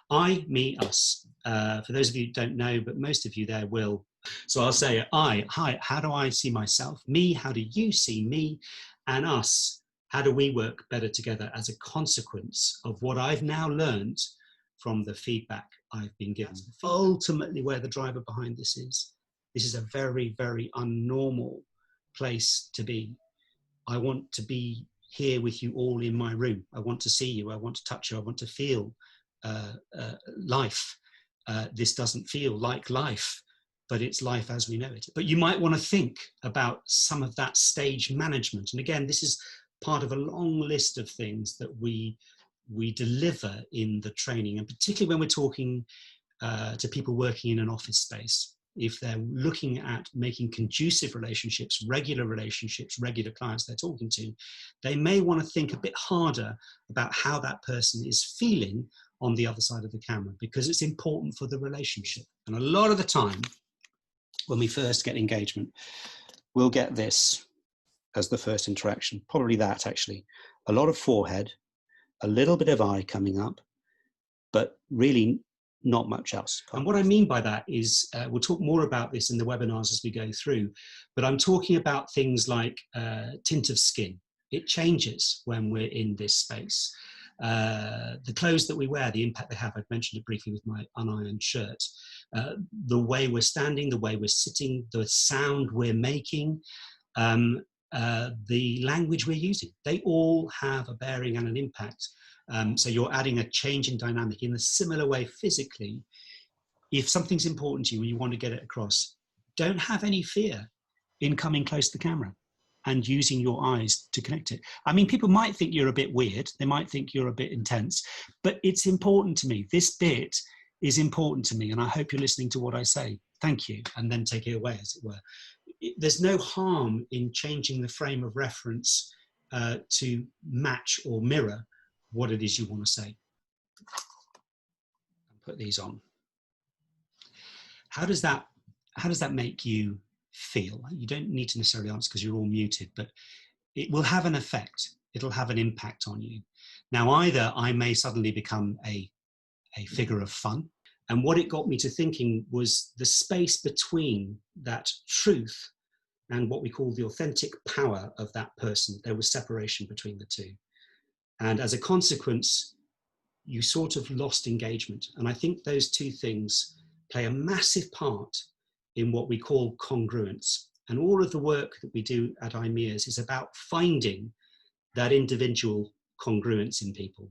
I, me, us. For those of you who don't know, but most of you there will. So I'll say I, hi, how do I see myself? Me, how do you see me? And us, how do we work better together as a consequence of what I've now learned from the feedback I've been given? Ultimately, where the driver behind this is a very, very unnormal place to be. I want to be here with you all in my room. I want to see you. I want to touch you. I want to feel life. This doesn't feel like life, but it's life as we know it. But you might want to think about some of that stage management. And again, this is part of a long list of things that we deliver in the training, and particularly when we're talking to people working in an office space. If they're looking at making conducive relationships, regular clients they're talking to, they may want to think a bit harder about how that person is feeling on the other side of the camera, because it's important for the relationship. And a lot of the time, when we first get engagement, we'll get this as the first interaction, probably that actually. A lot of forehead, a little bit of eye coming up, but really not much else. And what I mean by that is, we'll talk more about this in the webinars as we go through, but I'm talking about things like tint of skin. It changes when we're in this space. The clothes that we wear, the impact they have. I've mentioned it briefly with my unironed shirt. The way we're standing, the way we're sitting, the sound we're making, the language we're using, they all have a bearing and an impact. So you're adding a change in dynamic. In a similar way, physically, if something's important to you and you want to get it across, don't have any fear in coming close to the camera and using your eyes to connect it. I mean, people might think you're a bit weird. They might think you're a bit intense, but it's important to me. This bit is important to me, and I hope you're listening to what I say. Thank you, and then take it away, as it were. There's no harm in changing the frame of reference to match or mirror what it is you want to say. Put these on. How does that make you feel? You don't need to necessarily answer because you're all muted, but it will have an effect. It'll have an impact on you. Now, either I may suddenly become a figure of fun, and what it got me to thinking was the space between that truth and what we call the authentic power of that person. There was separation between the two. And as a consequence, you sort of lost engagement. And I think those two things play a massive part in what we call congruence. And all of the work that we do at IMEUS is about finding that individual congruence in people.